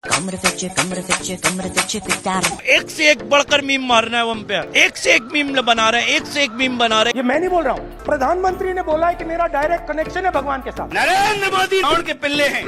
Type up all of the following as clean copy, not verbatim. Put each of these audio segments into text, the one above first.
एक से एक बढ़कर मीम मारना है हम पे, एक से एक मीम बना रहे हैं, एक से एक मीम बना रहे हैं। ये मैं नहीं बोल रहा हूँ, प्रधानमंत्री ने बोला है कि मेरा डायरेक्ट कनेक्शन है भगवान के साथ। नरेंद्र मोदी रावण के पिल्ले हैं।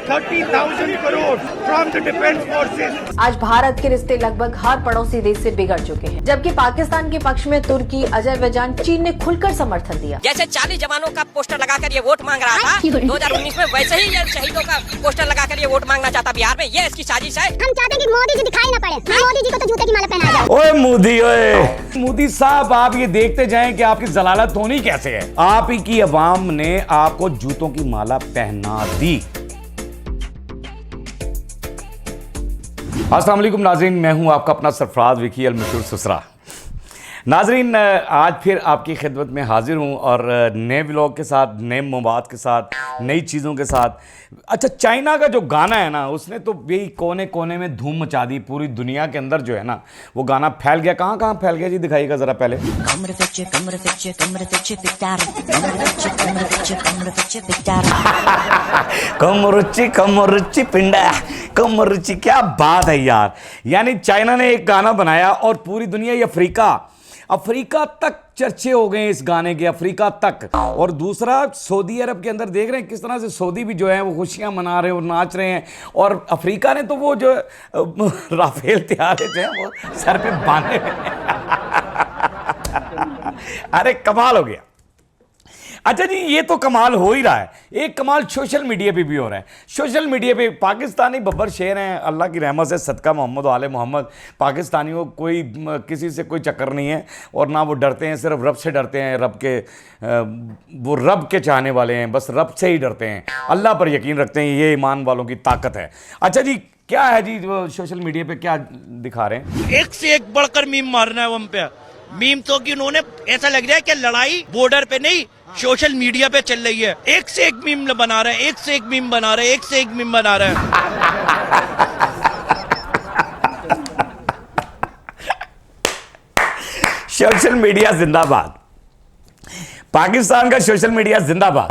30,000 crore from the defence forces. आज भारत के रिश्ते लगभग हर पड़ोसी देश से बिगड़ चुके हैं, जबकि पाकिस्तान के पक्ष में तुर्की, अजरबैजान, चीन ने खुलकर समर्थन दिया। जैसे 40 जवानों का पोस्टर लगाकर ये वोट मांग रहा था 2019 में, वैसे ही ये शहीदों का पोस्टर लगाकर ये वोट मांगना चाहता बिहार में। ये इसकी साजिश है। हम चाहते हैं कि मोदी जी दिखाई ना पड़े, मोदी जी को तो जूते की माला पहनाया जाए। ओए मोदी साहब, आप ये देखते जाएं कि आपकी जलालत होनी कैसे है। आप ही की अवाम ने आपको जूतों की माला पहना दी। अस्सलाम वालेकुम नाज़रीन, मैं हूं आपका अपना सरफराज विकी अल मशहूर सुसरा। नाज़रीन, आज फिर आपकी खिदमत में हाजिर हूँ और नए व्लॉग के साथ, नए मवाद के साथ, नई चीज़ों के साथ। अच्छा, चाइना का जो गाना है ना, उसने तो यही कोने कोने में धूम मचा दी। पूरी दुनिया के अंदर जो है ना, वो गाना फैल गया। कहाँ कहाँ फैल गया जी, दिखाइएगा ज़रा पहले। कमरुचि पिंडा, कमरुचि, क्या बात है यार। यानी चाइना ने एक गाना बनाया और पूरी दुनिया, ये अफ्रीका तक चर्चे हो गए इस गाने के, अफ्रीका तक। और दूसरा, सऊदी अरब के अंदर देख रहे हैं किस तरह से सऊदी भी जो है वो खुशियां मना रहे हैं और नाच रहे हैं। और अफ्रीका ने तो वो जो राफेल त्यारे जो है वो सर पे बांधे अरे कमाल हो गया। अच्छा जी, ये तो कमाल हो ही रहा है। एक कमाल सोशल मीडिया पे भी हो रहा है। सोशल मीडिया पे पाकिस्तानी बब्बर शेर हैं, अल्लाह की रहमत से, सदका मोहम्मद व आले मोहम्मद। पाकिस्तानियों को कोई किसी से कोई चक्कर नहीं है और ना वो डरते हैं, सिर्फ रब से डरते हैं। वो रब के चाहने वाले हैं, बस रब से ही डरते हैं, अल्लाह पर यकीन रखते हैं। ये ईमान वालों की ताकत है। अच्छा जी, क्या है जी वो सोशल मीडिया पे क्या दिखा रहे हैं? एक से एक बढ़कर मीम मारना है हम पे। मीम तो कि उन्होंने, ऐसा लग रहा है कि लड़ाई बॉर्डर पे नहीं, सोशल मीडिया पे चल रही है। एक से एक मीम बना रहे हैं, एक से एक मीम बना रहे हैं, एक से एक मीम बना रहे हैं। सोशल मीडिया जिंदाबाद, पाकिस्तान का सोशल मीडिया जिंदाबाद।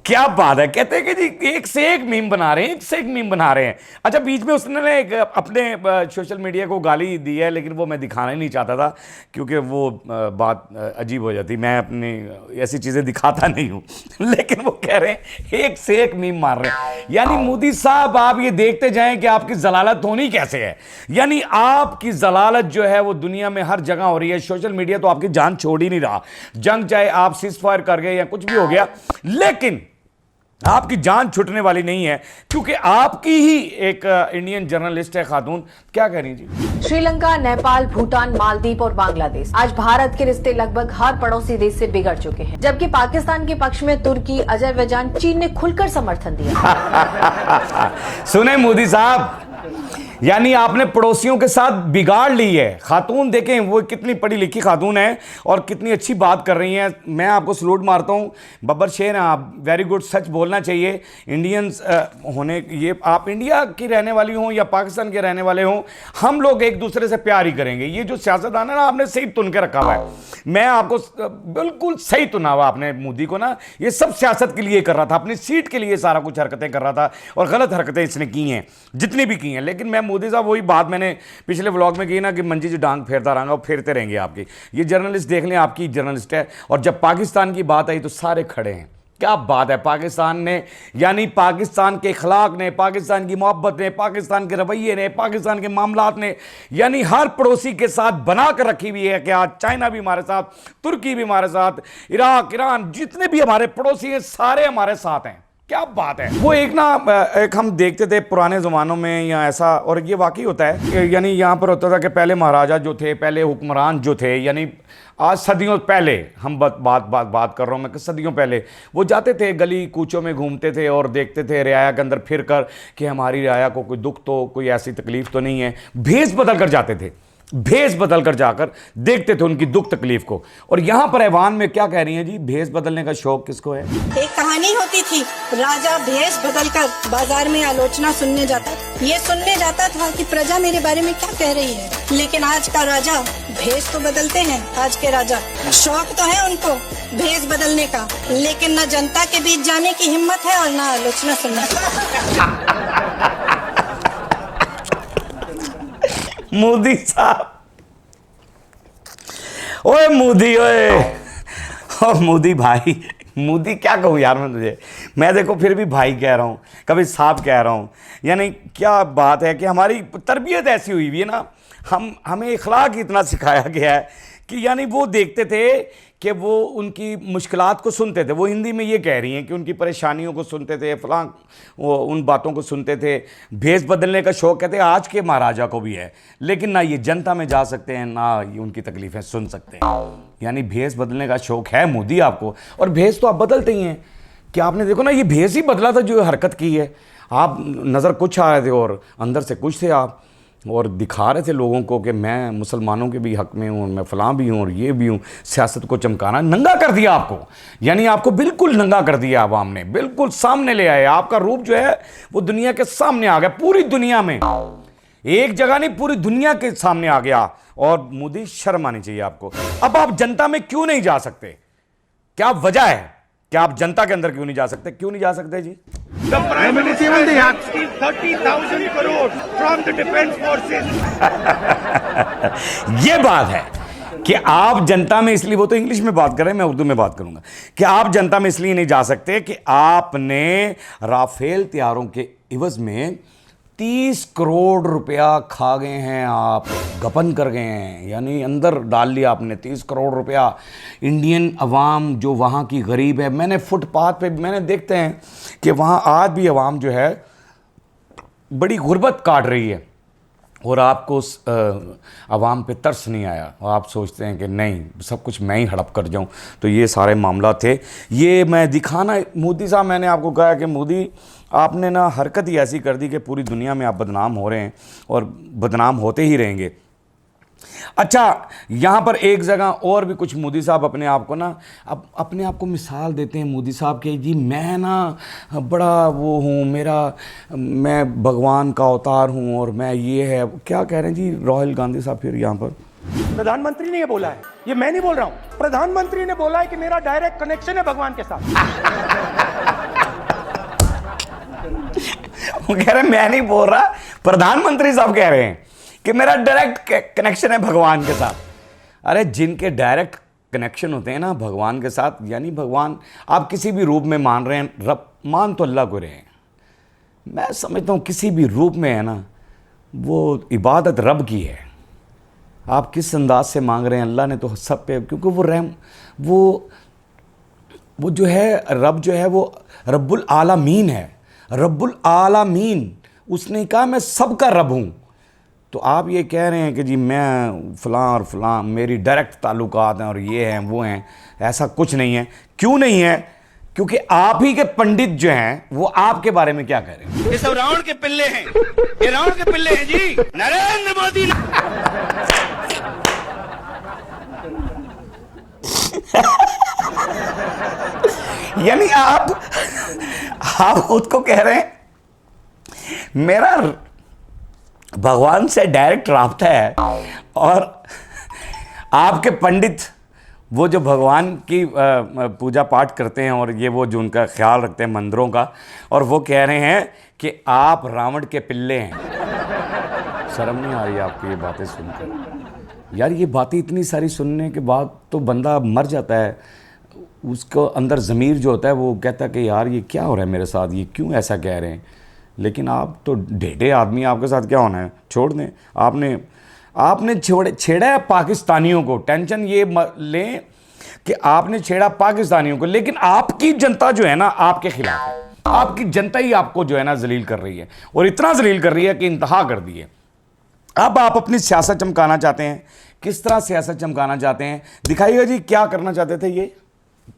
क्या बात है। कहते हैं कि जी एक से एक मीम बना रहे हैं, एक से एक मीम बना रहे हैं। अच्छा, बीच में उसने एक अपने सोशल मीडिया को गाली दी है, लेकिन वो मैं दिखाना ही नहीं चाहता था क्योंकि वो बात अजीब हो जाती। मैं अपनी ऐसी चीज़ें दिखाता नहीं हूँ लेकिन वो कह रहे हैं एक से एक मीम मार रहे हैं। यानी मोदी साहब, आप ये देखते जाएं कि आपकी जलालत होनी कैसे है। यानी आपकी जलालत जो है वो दुनिया में हर जगह हो रही है। सोशल मीडिया तो आपकी जान छोड़ ही नहीं रहा। जंग चाहे आप सीज फायर कर गए या कुछ भी हो गया, लेकिन आपकी जान छूटने वाली नहीं है, क्योंकि आपकी ही एक इंडियन जर्नलिस्ट है खातून। क्या कह रही जी? श्रीलंका, नेपाल, भूटान, मालदीव और बांग्लादेश, आज भारत के रिश्ते लगभग हर पड़ोसी देश से बिगड़ चुके हैं, जबकि पाकिस्तान के पक्ष में तुर्की, अजरबैजान, चीन ने खुलकर समर्थन दिया। सुने मोदी साहब, यानी आपने पड़ोसियों के साथ बिगाड़ ली है। खातून देखें वो कितनी पढ़ी लिखी खातून है और कितनी अच्छी बात कर रही हैं। मैं आपको सलूट मारता हूँ, बब्बर शेर हैं आप, वेरी गुड। सच बोलना चाहिए। इंडियंस होने, ये आप इंडिया की रहने वाली हों या पाकिस्तान के रहने वाले हों, हम लोग एक दूसरे से प्यार ही करेंगे। ये जो सियासतदान है ना, आपने सही तुन के रखा हुआ है। मैं आपको बिल्कुल सही तुना हुआ आपने मोदी को ना। ये सब सियासत के लिए कर रहा था, अपनी सीट के लिए सारा कुछ हरकतें कर रहा था और गलत हरकतें इसने की हैं, जितनी भी की हैं। लेकिन मैं मोदी साहब, वही बात मैंने पिछले व्लॉग में की ना कि मंजी जी डांग फेरता रहा, और फेरते रहेंगे आपकी। ये जर्नलिस्ट देख लें, आपकी जर्नलिस्ट है। और जब पाकिस्तान की बात आई तो सारे खड़े हैं। क्या बात है। पाकिस्तान ने, यानी पाकिस्तान के अखलाक ने, पाकिस्तान की मोहब्बत ने, पाकिस्तान के रवैये ने, पाकिस्तान के मामलात ने, यानी हर पड़ोसी के साथ बना कर रखी हुई है कि आज चाइना भी हमारे साथ, तुर्की भी हमारे साथ, इराक, ईरान, जितने भी हमारे पड़ोसी हैं सारे हमारे साथ हैं। क्या बात है। वो एक हम देखते थे पुराने ज़मानों में या ऐसा, और ये वाकई होता है। यानी यहाँ पर होता था कि पहले महाराजा जो थे, पहले हुक्मरान जो थे, यानी आज सदियों पहले, हम बात कर रहा हूँ मैं कि सदियों पहले वो जाते थे, गली कूचों में घूमते थे और देखते थे रियाया के अंदर फिर कर कि हमारी रियाया को कोई दुख तो, कोई ऐसी तकलीफ तो नहीं है। भेष बदल कर जाते थे, भेष बदल कर जाकर देखते थे उनकी दुख तकलीफ को। और यहाँ पर ऐवान में क्या कह रही हैं जी, भेष बदलने का शौक किसको है? एक कहानी होती थी, राजा भेष बदलकर बाजार में आलोचना सुनने जाता था। ये सुनने जाता था कि प्रजा मेरे बारे में क्या कह रही है। लेकिन आज का राजा, भेष तो बदलते हैं आज के राजा, शौक तो है उनको भेष बदलने का, लेकिन न जनता के बीच जाने की हिम्मत है और न आलोचना सुनने की। मोदी साहब, ओए मोदी, ओए और मोदी भाई, मोदी क्या कहूँ यार मैं तुझे, मैं देखो फिर भी भाई कह रहा हूँ, कभी साहब कह रहा हूँ। यानी क्या बात है कि हमारी तरबियत ऐसी हुई हुई है ना, हमें इखलाक इतना सिखाया गया है कि यानी वो देखते थे कि वो उनकी मुश्किलात को सुनते थे। वो हिंदी में ये कह रही हैं कि उनकी परेशानियों को सुनते थे, फलां वो उन बातों को सुनते थे। भेष बदलने का शौक़ कहते हैं आज के महाराजा को भी है, लेकिन ना ये जनता में जा सकते हैं, ना ये उनकी तकलीफ़ें सुन सकते हैं। यानी भेष बदलने का शौक़ है मोदी आपको, और भेष तो आप बदलते ही हैं कि आपने देखो ना, ये भेष ही बदला था जो हरकत की है। आप नज़र कुछ आ रहे थे और अंदर से कुछ थे आप, और दिखा रहे थे लोगों को कि मैं मुसलमानों के भी हक़ में हूँ, मैं फ़लाँ भी हूँ और ये भी हूँ। सियासत को चमकाना, नंगा कर दिया आपको, यानी आपको बिल्कुल नंगा कर दिया आवाम ने, बिल्कुल सामने ले आए। आपका रूप जो है वो दुनिया के सामने आ गया, पूरी दुनिया में, एक जगह नहीं पूरी दुनिया के सामने आ गया। और मोदी शर्म आनी चाहिए आपको। अब आप जनता में क्यों नहीं जा सकते, क्या वजह है कि आप जनता के अंदर क्यों नहीं जा सकते? क्यों नहीं जा सकते जी? The Prime Minister has received 30,000 crore from the defense forces. ये बात है कि आप जनता में इसलिए, वो तो इंग्लिश में बात कर रहे हैं, मैं उर्दू में बात करूंगा, कि आप जनता में इसलिए नहीं जा सकते कि आपने राफेल तैयारों के इवज में 30 करोड़ रुपया खा गए हैं, आप गपन कर गए हैं, यानी अंदर डाल लिया आपने 30 करोड़ रुपया। इंडियन अवाम जो वहाँ की गरीब है, मैंने फुटपाथ पे मैंने देखते हैं कि वहाँ आज भी अवाम जो है बड़ी गुर्बत काट रही है, और आपको उस अवाम पे तरस नहीं आया, और आप सोचते हैं कि नहीं सब कुछ मैं ही हड़प कर जाऊं। तो ये सारे मामला थे, ये मैं दिखाना। मोदी साहब, मैंने आपको कहा कि मोदी आपने ना हरकत ही ऐसी कर दी कि पूरी दुनिया में आप बदनाम हो रहे हैं और बदनाम होते ही रहेंगे। अच्छा, यहाँ पर एक जगह और भी कुछ मोदी साहब अपने आप को ना, अब अपने आप को मिसाल देते हैं मोदी साहब के, जी मैं ना बड़ा वो हूँ, मैं भगवान का अवतार हूँ और मैं ये है, क्या कह रहे हैं जी राहुल गांधी साहब फिर यहाँ पर? प्रधानमंत्री ने ये बोला है, ये मैं नहीं बोल रहा हूँ, प्रधानमंत्री ने बोला है कि मेरा डायरेक्ट कनेक्शन है भगवान के साथ। वो कह रहे हैं मैं नहीं बोल रहा, प्रधानमंत्री साहब कह रहे हैं कि मेरा डायरेक्ट कनेक्शन है भगवान के साथ। अरे जिनके डायरेक्ट कनेक्शन होते हैं ना भगवान के साथ, यानी भगवान आप किसी भी रूप में मान रहे हैं, रब मान तो अल्लाह को रहे हैं, मैं समझता हूँ किसी भी रूप में है ना, वो इबादत रब की है। आप किस अंदाज से मांग रहे हैं, अल्लाह ने तो सब पे, क्योंकि वो रहम, वो जो है रब जो है वो रब्बुल आलमीन है, रब्बुल आलमीन, उसने कहा मैं सबका रब हूँ। तो आप ये कह रहे हैं कि जी मैं फ़लाँ और फ़लाँ, मेरी डायरेक्ट ताल्लुकात हैं और ये हैं वो हैं, ऐसा कुछ नहीं है। क्यों नहीं है? क्योंकि आप ही के पंडित जो हैं वो आपके बारे में क्या कह रहे हैं? ये सब रावण के पिल्ले हैं, ये रावण के पिल्ले हैं जी, नरेंद्र मोदी। यानी आप खुद को कह रहे हैं मेरा भगवान से डायरेक्ट राब्ता है, और आपके पंडित वो जो भगवान की पूजा पाठ करते हैं और ये वो जो उनका ख्याल रखते हैं मंदिरों का, और वो कह रहे हैं कि आप रावण के पिल्ले हैं। शर्म नहीं आ रही आपको ये बातें सुनकर? यार ये बातें इतनी सारी सुनने के बाद तो बंदा मर जाता है, उसको अंदर ज़मीर जो होता है वो कहता है कि यार ये क्या हो रहा है मेरे साथ, ये क्यों ऐसा कह रहे हैं। लेकिन आप तो ढेढ़े आदमी, आपके साथ क्या होना है, छोड़ दें। आपने छेड़ा है पाकिस्तानियों को, टेंशन ये लें कि आपने छेड़ा पाकिस्तानियों को, लेकिन आपकी जनता जो है ना आपके खिलाफ है, आपकी जनता ही आपको जो है ना जलील कर रही है, और इतना जलील कर रही है कि इंतहा कर दी है। अब आप अपनी सियासत चमकाना चाहते हैं, किस तरह सियासत चमकाना चाहते हैं, दिखाइएगा जी क्या करना चाहते थे, ये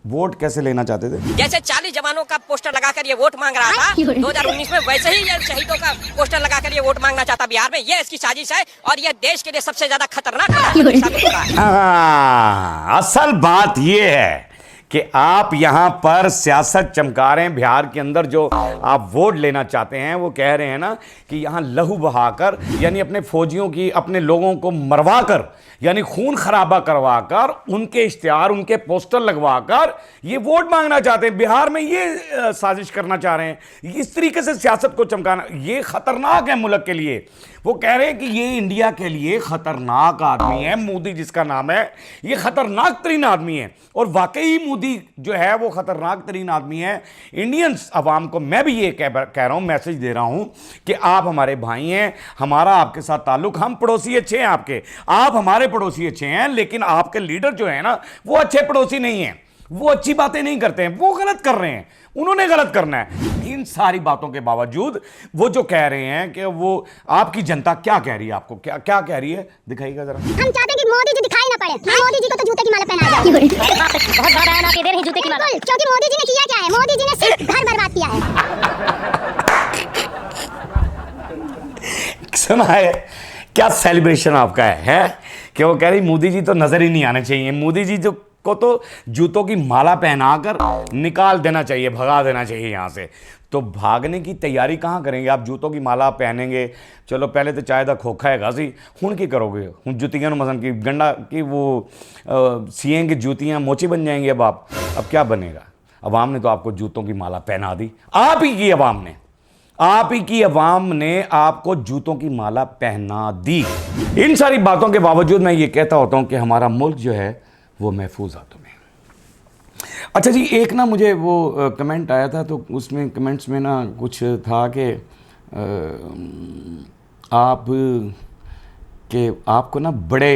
वोट कैसे लेना चाहते थे? जैसे 40 जवानों का पोस्टर लगाकर ये वोट मांग रहा था 2019 में, वैसे ही ये शहीदों का पोस्टर लगाकर ये वोट मांगना चाहता बिहार में। ये इसकी साजिश है और ये देश के लिए सबसे ज्यादा खतरनाक साबित हो रहा है। असल बात ये है कि आप यहां पर सियासत चमका रहे हैं। बिहार के अंदर जो आप वोट लेना चाहते हैं, वो कह रहे हैं ना कि यहां लहू बहाकर, यानी अपने फौजियों की, अपने लोगों को मरवाकर, यानी खून खराबा करवाकर, उनके इश्तिहार, उनके पोस्टर लगवाकर ये वोट मांगना चाहते हैं। बिहार में ये साजिश करना चाह रहे हैं, इस तरीके से सियासत को चमकाना, ये खतरनाक है मुल्क के लिए। वो कह रहे हैं कि ये इंडिया के लिए खतरनाक आदमी है, मोदी जिसका नाम है, ये खतरनाक तरीन आदमी है। और वाकई मोदी जो है वो खतरनाक तरीन आदमी है। इंडियंस अवाम को मैं भी ये कह रहा हूं, मैसेज दे रहा हूं कि आप हमारे भाई हैं, हमारा आपके साथ ताल्लुक, हम पड़ोसी अच्छे हैं आपके, आप हमारे पड़ोसी अच्छे हैं, लेकिन आपके लीडर जो है ना वो अच्छे पड़ोसी नहीं हैं, वो अच्छी बातें नहीं करते हैं, वो गलत कर रहे हैं, उन्होंने गलत करना है। इन सारी बातों के बावजूद वो जो कह रहे हैं कि वो आपकी जनता क्या कह रही है, आपको क्या क्या कह रही है, दिखाइएगा जरा। हम चाहते हैं कि मोदी जी दिखाई ना पड़े, मोदी जी को तो जूते की माला पहनाया जाए। बहुत बड़ा बयान आपके दे रहे हैं, जूते की माला, क्योंकि मोदी जी ने किया क्या है, मोदी जी ने सिर्फ घर बर्बाद किया है। सुना है क्या सेलिब्रेशन आपका है कि वो कह रही मोदी जी तो नजर ही नहीं आने चाहिए, मोदी जी जो को तो जूतों की माला पहनाकर निकाल देना चाहिए, भगा देना चाहिए यहाँ से। तो भागने की तैयारी कहाँ करेंगे आप? जूतों की माला पहनेंगे, चलो पहले तो चाहे था खोखा है गाजी, हुन की करोगे, हुन जुतियाँ मसन की गंडा की वो सिएंगे जूतियाँ मोची बन जाएंगे। अब क्या बनेगा? अवाम ने तो आपको जूतों की माला पहना दी, आप ही की अवाम ने, आप ही की अवाम ने आपको जूतों की माला पहना दी। इन सारी बातों के बावजूद मैं ये कहता होता हूँ कि हमारा मुल्क जो है वो महफूज हाथों में। अच्छा जी, एक ना मुझे वो कमेंट आया था, तो उसमें कमेंट्स में ना कुछ था कि आपको ना बड़े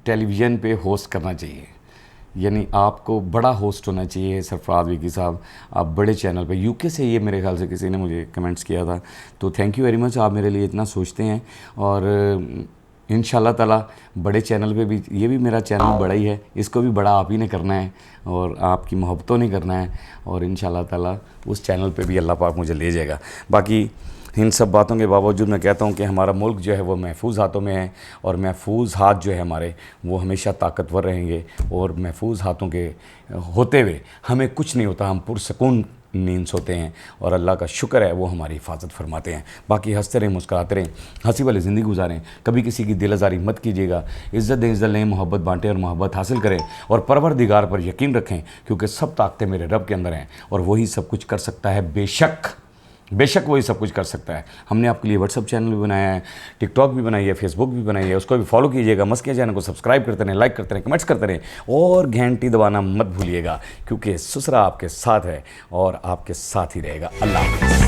टेलीविज़न पे होस्ट करना चाहिए, यानी आपको बड़ा होस्ट होना चाहिए सरफराज विकी साहब, आप बड़े चैनल पे। यूके से ये मेरे ख्याल से किसी ने मुझे कमेंट्स किया था, तो थैंक यू वेरी मच, आप मेरे लिए इतना सोचते हैं। और इंशाल्लाह ताला बड़े चैनल पे भी, ये भी मेरा चैनल बड़ा ही है, इसको भी बड़ा आप ही ने करना है और आपकी मोहब्बतों ने करना है, और इंशाल्लाह ताला उस चैनल पे भी अल्लाह पाक मुझे ले जाएगा। बाकी इन सब बातों के बावजूद मैं कहता हूँ कि हमारा मुल्क जो है वो महफूज हाथों में है, और महफूज हाथ जो है हमारे वो हमेशा ताकतवर रहेंगे, और महफूज हाथों के होते हुए हमें कुछ नहीं होता, हम पुरसकून नींद सोते हैं, और अल्लाह का शुक्र है वो हमारी हिफाजत फरमाते हैं। बाकी हंसते रहें, मुस्कुराते रहें, हंसी वाली ज़िंदगी गुजारें, कभी किसी की दिल आज़ारी मत कीजिएगा, इज़्ज़त दें, इज़्ज़त लें, मोहब्बत बांटें और मोहब्बत हासिल करें, और परवरदिगार पर यकीन रखें, क्योंकि सब ताकतें मेरे रब के अंदर हैं, और वही सब कुछ कर सकता है, बेशक वही सब कुछ कर सकता है। हमने आपके लिए व्हाट्सअप चैनल भी बनाया है, टिकटॉक भी बनाई है, फेसबुक भी बनाई है, उसको भी फॉलो कीजिएगा। मस्किया चैनल को सब्सक्राइब करते रहें, लाइक करते रहें, कमेंट्स करते रहें, और घंटी दबाना मत भूलिएगा, क्योंकि सुसरा आपके साथ है और आपके साथ ही रहेगा। अल्लाह हाफ़िज़।